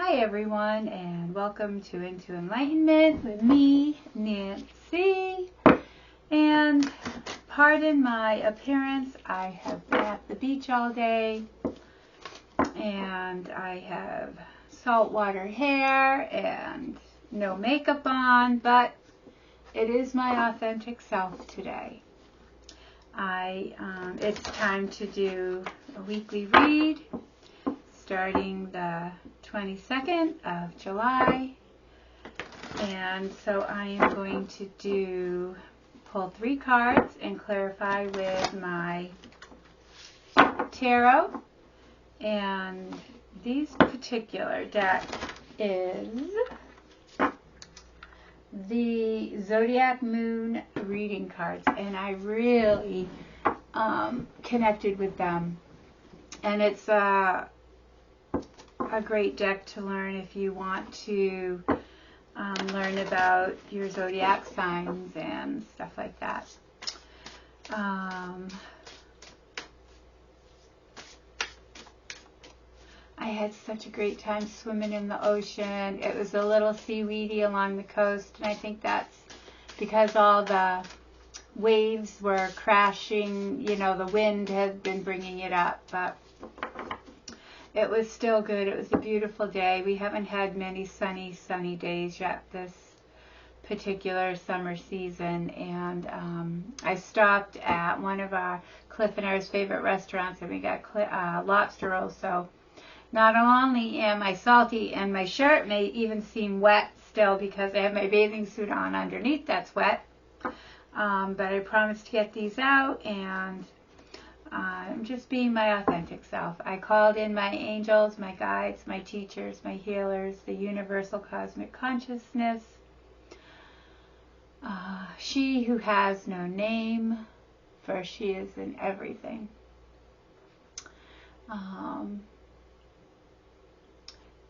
Hi everyone, and welcome to Into Enlightenment with me, Nancy. And pardon my appearance, I have been at the beach all day and I have saltwater hair and no makeup on, but it is my authentic self today. It's time to do a weekly read starting the 22nd of July, and so I am going to pull 3 cards and clarify with my tarot. And these particular deck is the Zodiac Moon reading cards, and I really connected with them, and it's a great deck to learn if you want to learn about your zodiac signs and stuff like that. I had such a great time swimming in the ocean. It was a little seaweedy along the coast, and I think that's because all the waves were crashing. You know, the wind has been bringing it up, but it was still good. It was a beautiful day. We haven't had many sunny days yet this particular summer season. And I stopped at one of our Cliff and I's favorite restaurants, and we got lobster rolls. So not only am I salty, and my shirt may even seem wet still because I have my bathing suit on underneath that's wet. But I promised to get these out, and I'm just being my authentic self. I called in my angels, my guides, my teachers, my healers, the universal cosmic consciousness, she who has no name, for she is in everything.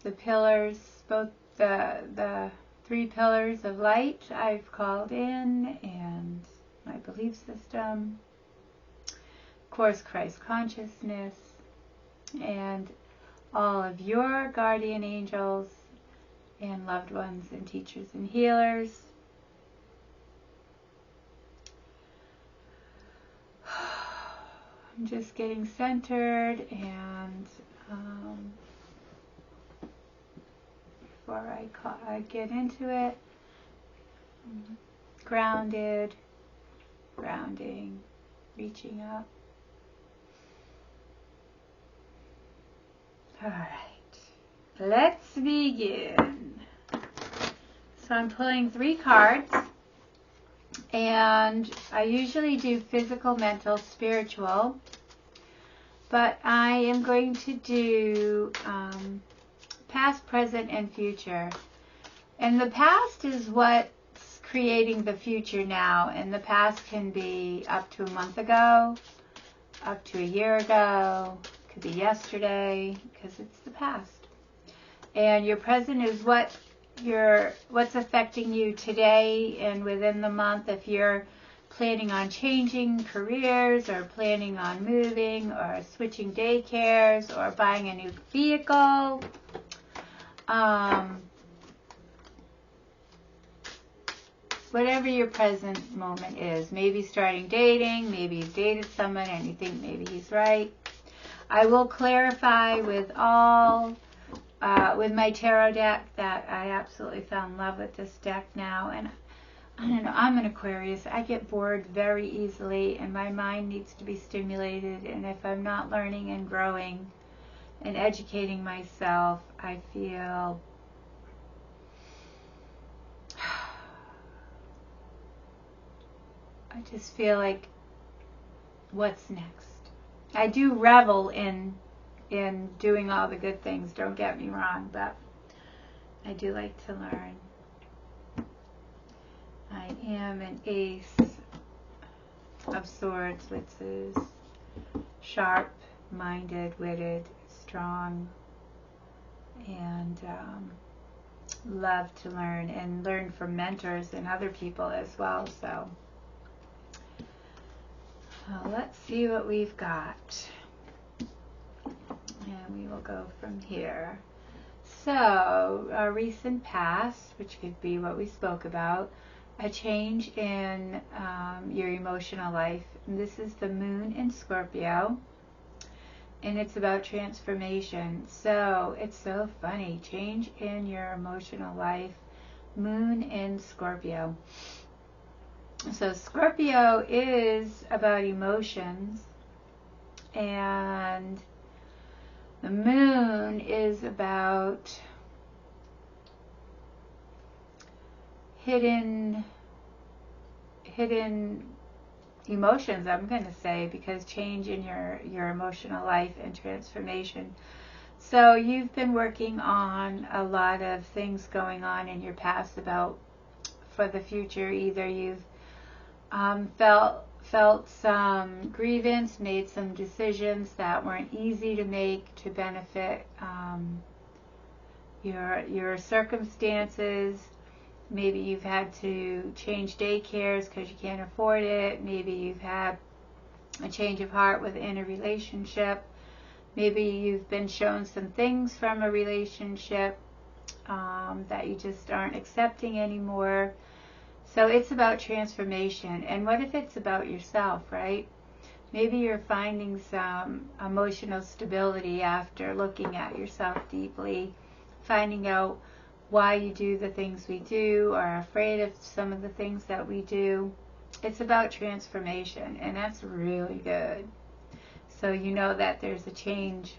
The pillars, both the 3 pillars of light I've called in, and my belief system, of course, Christ consciousness, and all of your guardian angels and loved ones and teachers and healers. I'm just getting centered, and before I get into it, grounding, reaching up. All right, let's begin. So I'm pulling 3 cards, and I usually do physical, mental, spiritual, but I am going to do past, present, and future. And the past is what's creating the future now, and the past can be up to a month ago, up to a year ago, could be yesterday, because it's the past. And your present is what's affecting you today and within the month. If you're planning on changing careers, or planning on moving, or switching daycares, or buying a new vehicle, whatever your present moment is, maybe starting dating, maybe you've dated someone and you think maybe he's right. I will clarify with my tarot deck that I absolutely fell in love with this deck now. And I don't know, I'm an Aquarius. I get bored very easily, and my mind needs to be stimulated. And if I'm not learning and growing and educating myself, I feel like, what's next? I do revel in doing all the good things, don't get me wrong, but I do like to learn. I am an Ace of Swords, which is sharp-minded, witted, strong, and love to learn and learn from mentors and other people as well. So let's see what we've got, and we will go from here. So, a recent past, which could be what we spoke about, a change in your emotional life. And this is the moon in Scorpio, and it's about transformation. So, it's so funny. Change in your emotional life, moon in Scorpio. So, Scorpio is about emotions, and the moon is about hidden emotions, I'm going to say, because change in your emotional life and transformation. So you've been working on a lot of things going on in your past about for the future. Either you've felt some grievance, made some decisions that weren't easy to make to benefit your circumstances. Maybe you've had to change daycares because you can't afford it. Maybe you've had a change of heart within a relationship. Maybe you've been shown some things from a relationship that you just aren't accepting anymore. So it's about transformation. And what if it's about yourself, right? Maybe you're finding some emotional stability after looking at yourself deeply, finding out why you do the things we do, or are afraid of some of the things that we do. It's about transformation, and that's really good. So you know that there's a change.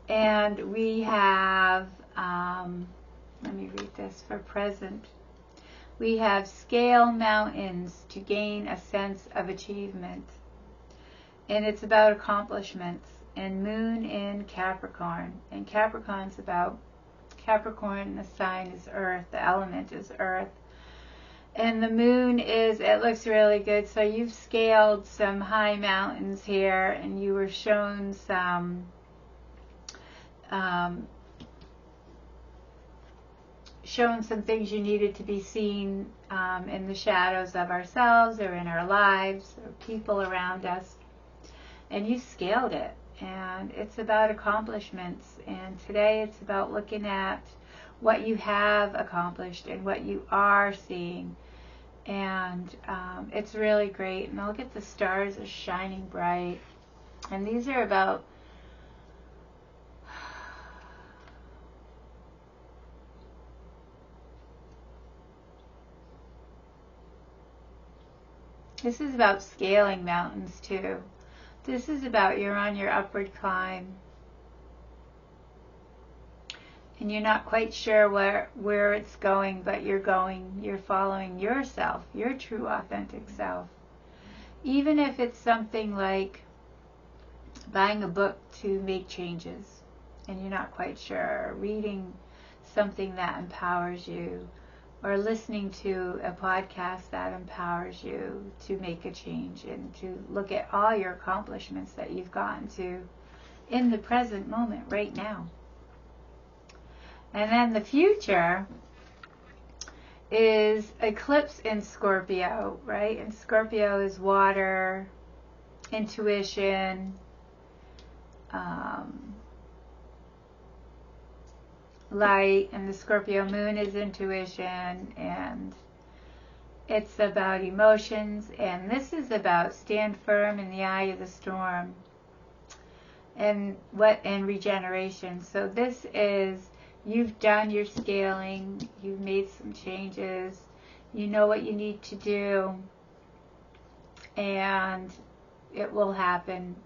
And we have, let me read this for present. We have scale mountains to gain a sense of achievement. And it's about accomplishments. And moon in Capricorn. And Capricorn's about, Capricorn, the sign is earth, the element is earth. And the moon is, it looks really good. So you've scaled some high mountains here, and you were shown some things you needed to be seen in the shadows of ourselves or in our lives or people around us. And you scaled it. And it's about accomplishments. And today it's about looking at what you have accomplished and what you are seeing. And it's really great. And look at the stars are shining bright. And these are about this is about scaling mountains too. This is about you're on your upward climb. And you're not quite sure where it's going, but you're following yourself, your true authentic self. Even if it's something like buying a book to make changes and you're not quite sure, or reading something that empowers you, or listening to a podcast that empowers you to make a change and to look at all your accomplishments that you've gotten to in the present moment right now. And then the future is eclipse in Scorpio, right? And Scorpio is water, intuition, light, and the Scorpio moon is intuition, and it's about emotions, and this is about stand firm in the eye of the storm and regeneration. So this is, you've done your scaling, you've made some changes, you know what you need to do, and it will happen.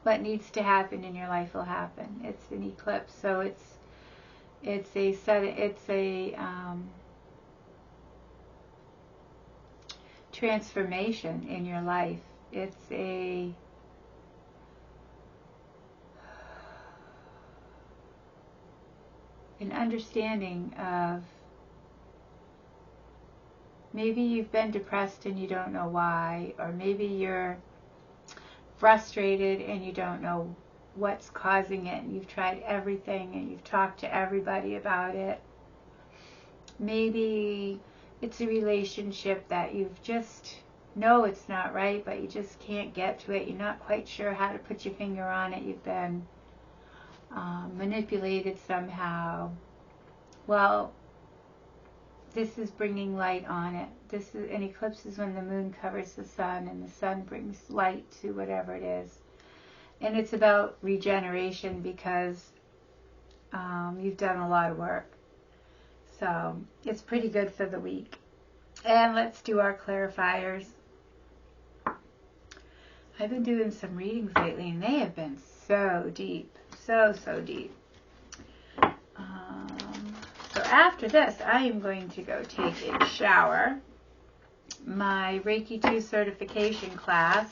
What needs to happen in your life will happen. It's an eclipse, so it's a transformation in your life. It's an understanding of, maybe you've been depressed and you don't know why, or maybe you're frustrated and you don't know what's causing it, and you've tried everything and you've talked to everybody about it. Maybe it's a relationship that you've just know it's not right, but you just can't get to it. You're not quite sure how to put your finger on it. You've been manipulated somehow. Well, this is bringing light on it. This is an eclipse is when the moon covers the sun and the sun brings light to whatever it is. And it's about regeneration because you've done a lot of work. So it's pretty good for the week. And let's do our clarifiers. I've been doing some readings lately and they have been so deep. So deep. So after this, I am going to go take a shower. My Reiki 2 certification class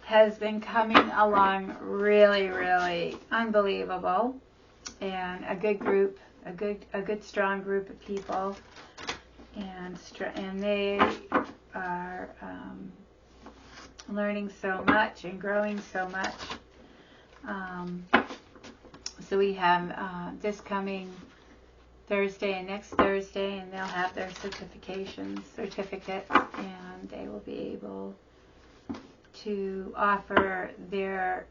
has been coming along really, really unbelievable. And a good group, a good strong group of people. And they are learning so much and growing so much. So we have this coming Thursday and next Thursday, and they'll have their certificates, and they will be able to offer their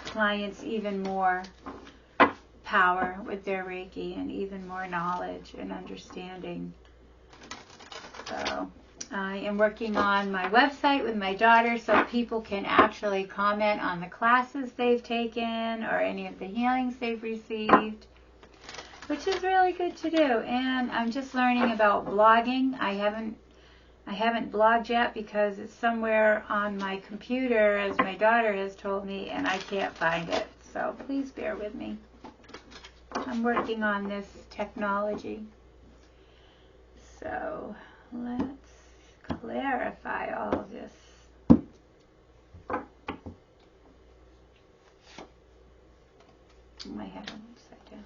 clients even more power with their Reiki and even more knowledge and understanding. So I am working on my website with my daughter so people can actually comment on the classes they've taken or any of the healings they've received, which is really good to do. And I'm just learning about blogging. I haven't blogged yet because it's somewhere on my computer, as my daughter has told me, and I can't find it. So please bear with me. I'm working on this technology. So let's clarify all of this. My head upside down.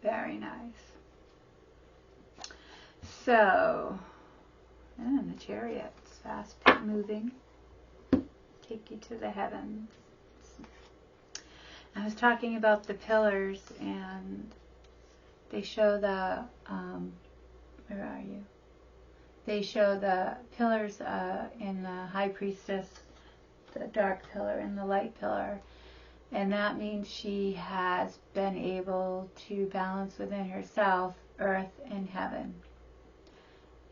Very nice. So, and the chariot's fast moving. Take you to the heavens. I was talking about the pillars, and they show the, where are you? They show the pillars in the High Priestess, the dark pillar and the light pillar. And that means she has been able to balance within herself earth and heaven.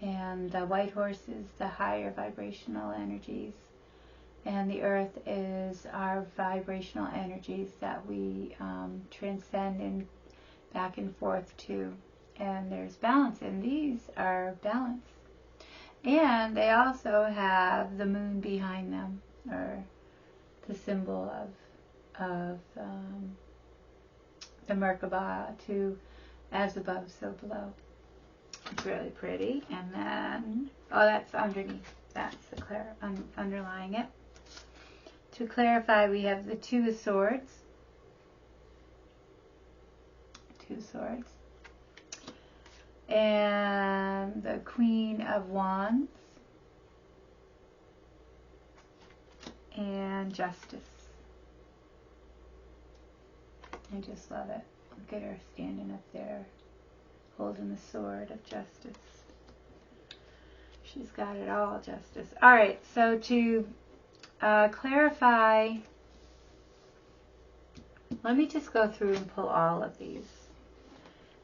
And the white horse is the higher vibrational energies. And the earth is our vibrational energies that we transcend and back and forth to. And there's balance, and these are balance. And they also have the moon behind them, or the symbol of the Merkaba, to as above, so below. It's really pretty. And then, oh, that's underneath. That's the underlying it. To clarify, we have the Two of Swords. Two Swords. And the Queen of Wands. And Justice. I just love it. Look at her standing up there, holding the sword of justice. She's got it all, Justice. All right, so to clarify, let me just go through and pull all of these.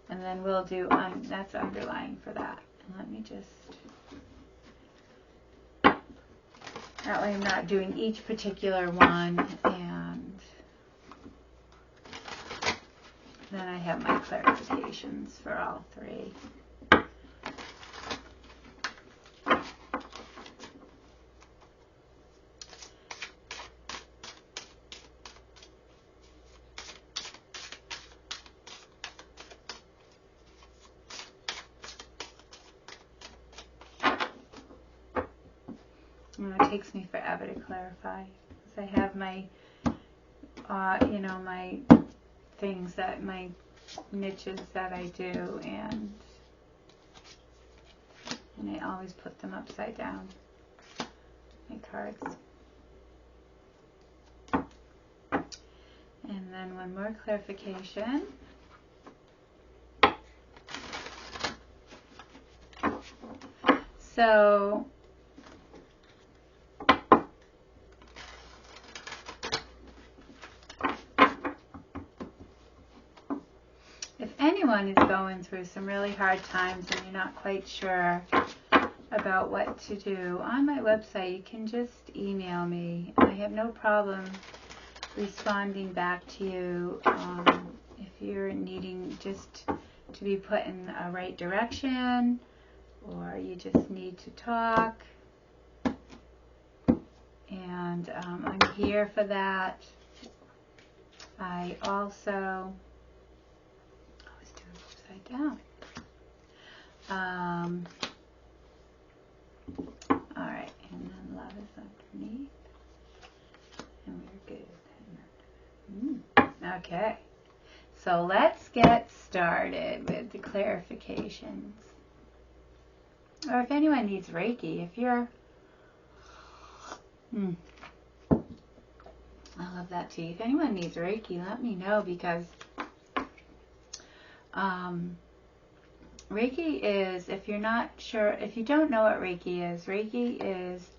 And then we'll do, that's underlying for that. And let me just, that way I'm not doing each particular one, and then I have my clarifications for all three. It takes me forever to clarify, because I have my, my things that, my niches that I do, and I always put them upside down, my cards. And then one more clarification. So, anyone is going through some really hard times and you're not quite sure about what to do, on my website you can just email me. I have no problem responding back to you if you're needing just to be put in a right direction, or you just need to talk. And I'm here for that. I also always do it upside down. All right, and then love is underneath, and we're good. Okay, so let's get started with the clarifications. Or if anyone needs Reiki, if you're, I love that tea. If anyone needs Reiki, let me know, because Reiki is, if you're not sure, if you don't know what Reiki is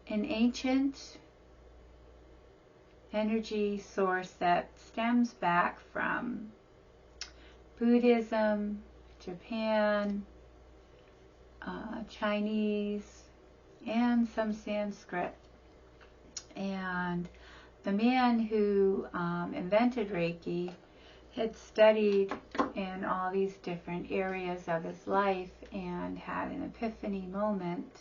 an ancient energy source that stems back from Buddhism, Japan, Chinese, and some Sanskrit. And the man who invented Reiki had studied in all these different areas of his life and had an epiphany moment,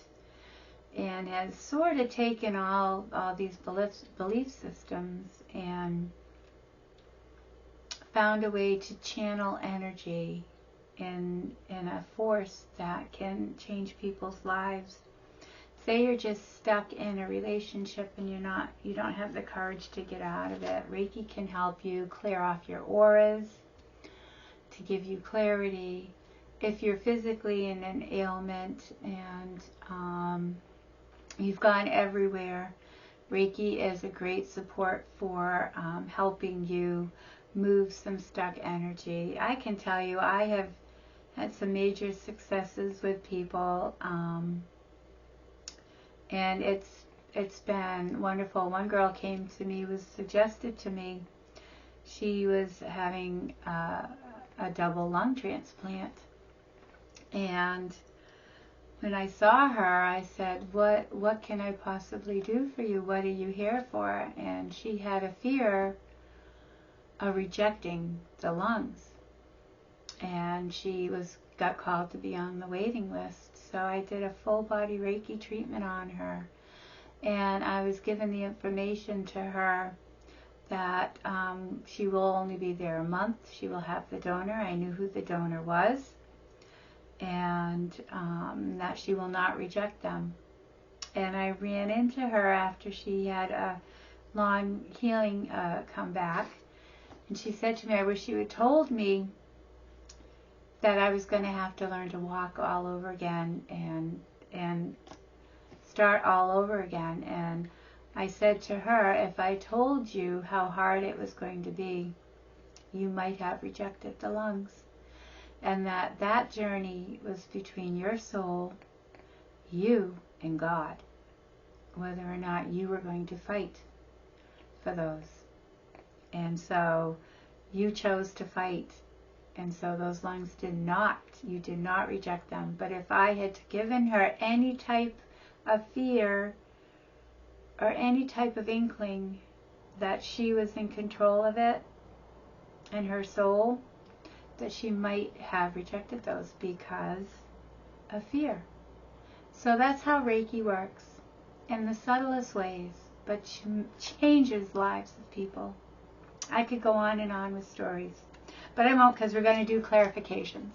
and has sort of taken all these belief systems and found a way to channel energy in a force that can change people's lives. Say you're just stuck in a relationship and you don't have the courage to get out of it. Reiki can help you clear off your auras to give you clarity. If you're physically in an ailment and you've gone everywhere, Reiki is a great support for helping you move some stuck energy. I can tell you, I have had some major successes with people, and it's been wonderful. One girl came to me, was suggested to me, she was having a double lung transplant, and when I saw her, I said, what can I possibly do for you? What are you here for? And she had a fear of rejecting the lungs, and she got called to be on the waiting list. So I did a full body Reiki treatment on her, and I was given the information to her that she will only be there a month. She will have the donor. I knew who the donor was, and that she will not reject them. And I ran into her after she had a long healing come back, and she said to me, I wish you had told me that I was going to have to learn to walk all over again and start all over again. And I said to her, if I told you how hard it was going to be, you might have rejected the lungs. And that journey was between your soul, you, and God, whether or not you were going to fight for those. And so you chose to fight, and so those lungs you did not reject them. But if I had given her any type of fear or any type of inkling that she was in control of it and her soul, that she might have rejected those because of fear. So that's how Reiki works, in the subtlest ways, but changes lives of people. I could go on and on with stories, but I won't, because we're going to do clarifications.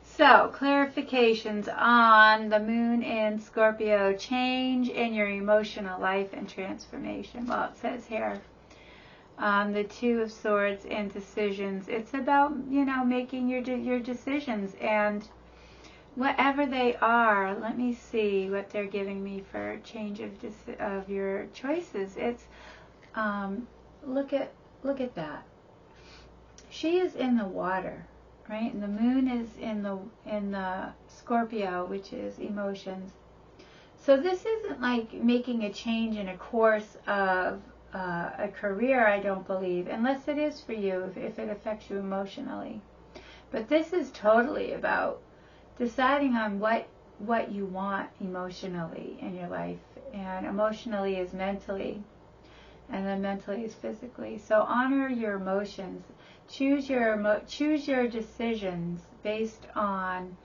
So, clarifications on the moon in Scorpio, change in your emotional life and transformation. Well, it says here, the Two of Swords and decisions. It's about, making your decisions, and whatever they are. Let me see what they're giving me for change of your choices. It's look at that. She is in the water, right? And the moon is in the Scorpio, which is emotions. So this isn't like making a change in a course of a career, I don't believe, unless it is for you, if it affects you emotionally. But this is totally about deciding on what you want emotionally in your life. And emotionally is mentally, and then mentally is physically. So honor your emotions. Choose your decisions based on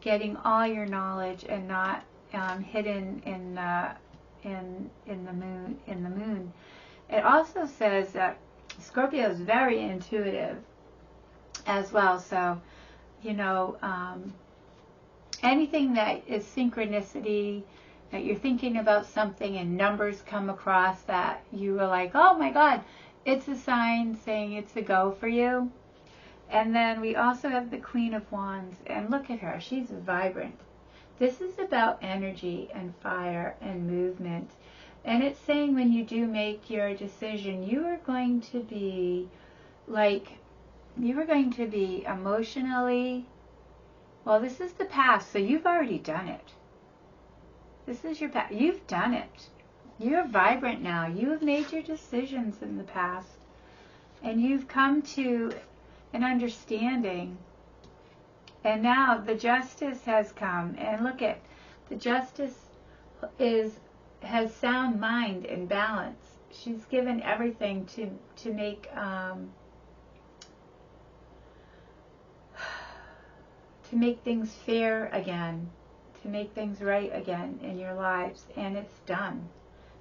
getting all your knowledge and not hidden in the moon. It also says that Scorpio is very intuitive as well. So, anything that is synchronicity, that you're thinking about something and numbers come across that you were like, oh my God, it's a sign saying it's a go for you. And then we also have the Queen of Wands, and look at her, she's vibrant. This is about energy and fire and movement. And it's saying when you do make your decision, you are going to be emotionally, well, this is the past, so you've already done it. This is your past. You've done it. You're vibrant now. You have made your decisions in the past. And you've come to an understanding. And now the justice has come. And look at, the justice has sound mind and balance. She's given everything to make things fair again, to make things right again in your lives, and it's done.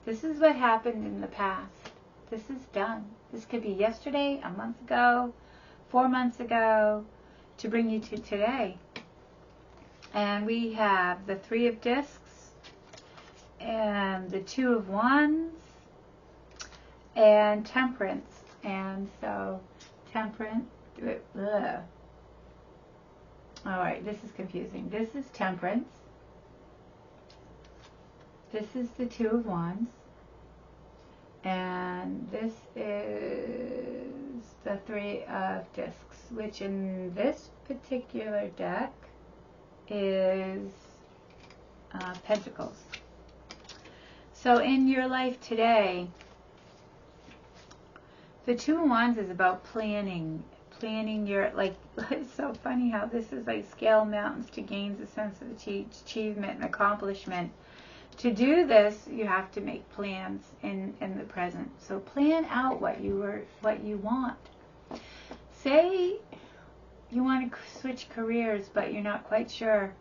This is what happened in the past. This is done. This could be yesterday, a month ago, 4 months ago, to bring you to today. And we have the Three of Discs, and the Two of Wands, and Temperance. And so, Temperance, alright, this is confusing. This is Temperance. This is the Two of Wands. And this is the Three of Discs, which in this particular deck is Pentacles. So in your life today, the Two of Wands is about planning your, it's so funny how this is like scale mountains to gain a sense of achievement and accomplishment. To do this, you have to make plans in the present. So plan out what you want. Say you want to switch careers, but you're not quite sure.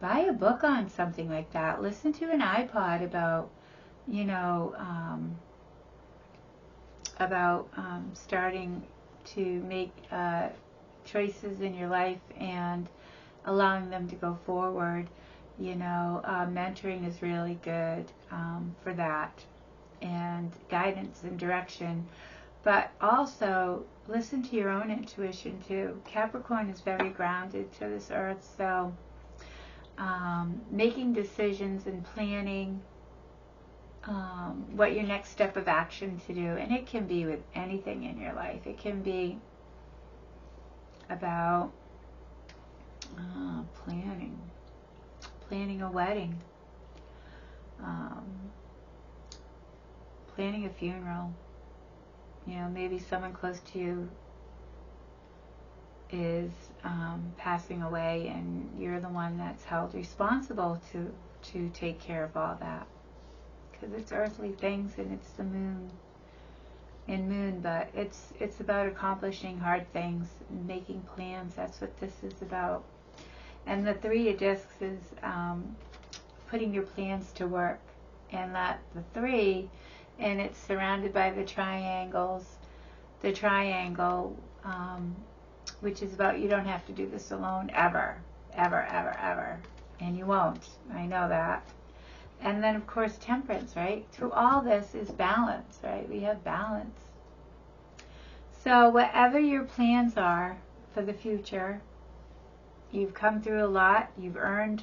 Buy a book on something like that. Listen to an iPod about, starting to make choices in your life and allowing them to go forward. Mentoring is really good for that, and guidance and direction. But also listen to your own intuition too. Capricorn is very grounded to this earth, so making decisions and planning what your next step of action to do. And it can be with anything in your life. It can be about planning a wedding, planning a funeral. Maybe someone close to you is passing away, and you're the one that's held responsible to take care of all that, because it's earthly things and it's the moon. But it's about accomplishing hard things and making plans. That's what this is about. And the Three of Discs is putting your plans to work. And that the three, and it's surrounded by the triangles. The triangle, which is about, you don't have to do this alone ever, ever, ever, ever. And you won't. I know that. And then, of course, Temperance, right? Through all this is balance, right? We have balance. So whatever your plans are for the future, you've come through a lot. You've earned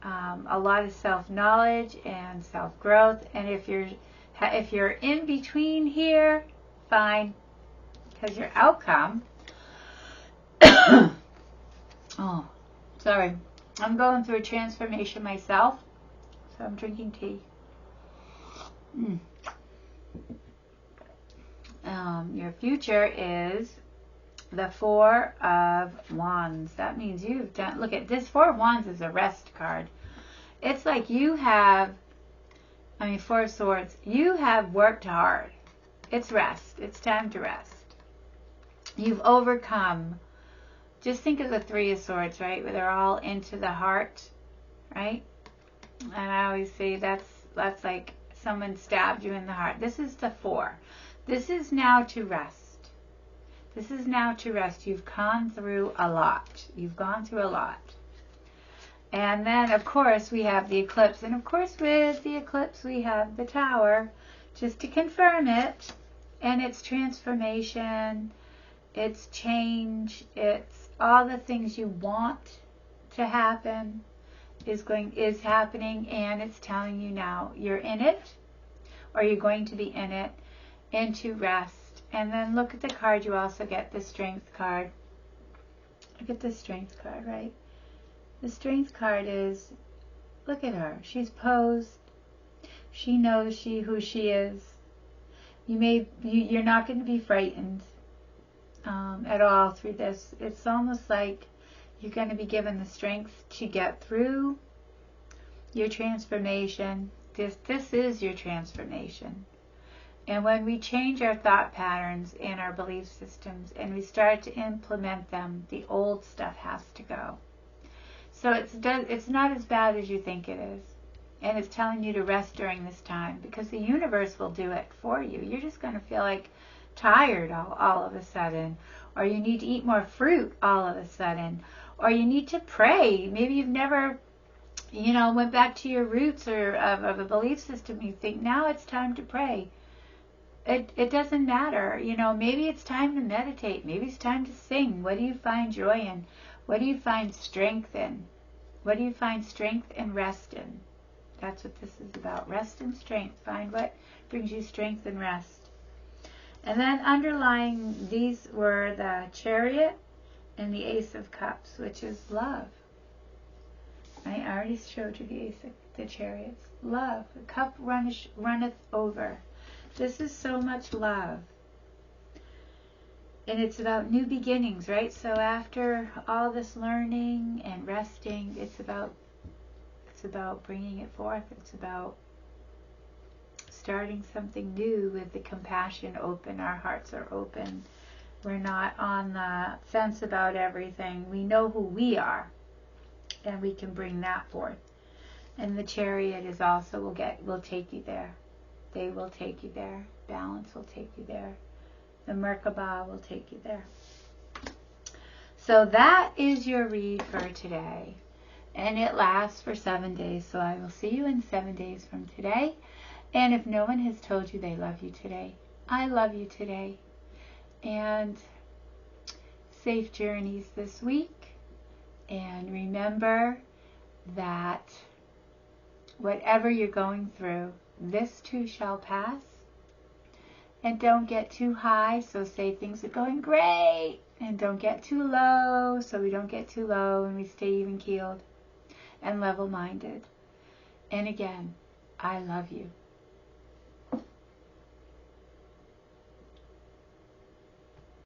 a lot of self-knowledge and self-growth. And if you're in between here, fine, because your outcome. Oh, sorry. I'm going through a transformation myself, so I'm drinking tea. Your future is the Four of Wands. That means you've done, look at this, Four of Wands is a rest card. It's like you have, Four of Swords, you have worked hard. It's rest. It's time to rest. You've overcome. Just think of the Three of Swords, right? Where they're all into the heart, right? And I always say that's like someone stabbed you in the heart. This is the Four. This is now to rest. This is now to rest. You've gone through a lot. You've gone through a lot. And then, of course, we have the eclipse. And, of course, with the eclipse, we have the Tower, just to confirm it. And it's transformation. It's change. It's all the things you want to happen is happening. And it's telling you now you're in it, or you're going to be in it, into rest. And then look at the card. You also get the Strength card. Look at the Strength card, right? The Strength card is, look at her. She's posed. She knows who she is. You're not going to be frightened at all through this. It's almost like you're going to be given the strength to get through your transformation. This is your transformation. And when we change our thought patterns and our belief systems and we start to implement them, the old stuff has to go. So it's not as bad as you think it is. And it's telling you to rest during this time because the universe will do it for you. You're just going to feel like tired all of a sudden. Or you need to eat more fruit all of a sudden. Or you need to pray. Maybe you've never, went back to your roots or of a belief system. You think, now it's time to pray. It doesn't matter. Maybe it's time to meditate. Maybe it's time to sing. What do you find joy in? What do you find strength in? What do you find strength and rest in? That's what this is about. Rest and strength. Find what brings you strength and rest. And then underlying these were the Chariot and the Ace of Cups, which is love. I already showed you the Chariots. Love. The cup runneth over. This is so much love. And it's about new beginnings, right? So after all this learning and resting, it's about bringing it forth. It's about starting something new with the compassion open. Our hearts are open. We're not on the fence about everything. We know who we are, and we can bring that forth. And the Chariot is also will take you there. They will take you there. Balance will take you there. The Merkaba will take you there. So that is your read for today. And it lasts for 7 days. So I will see you in 7 days from today. And if no one has told you they love you today, I love you today. And safe journeys this week. And remember that whatever you're going through, this too shall pass. And don't get too high, so say things are going great. And don't get too low, so we don't get too low and we stay even keeled and level-minded. And again, I love you.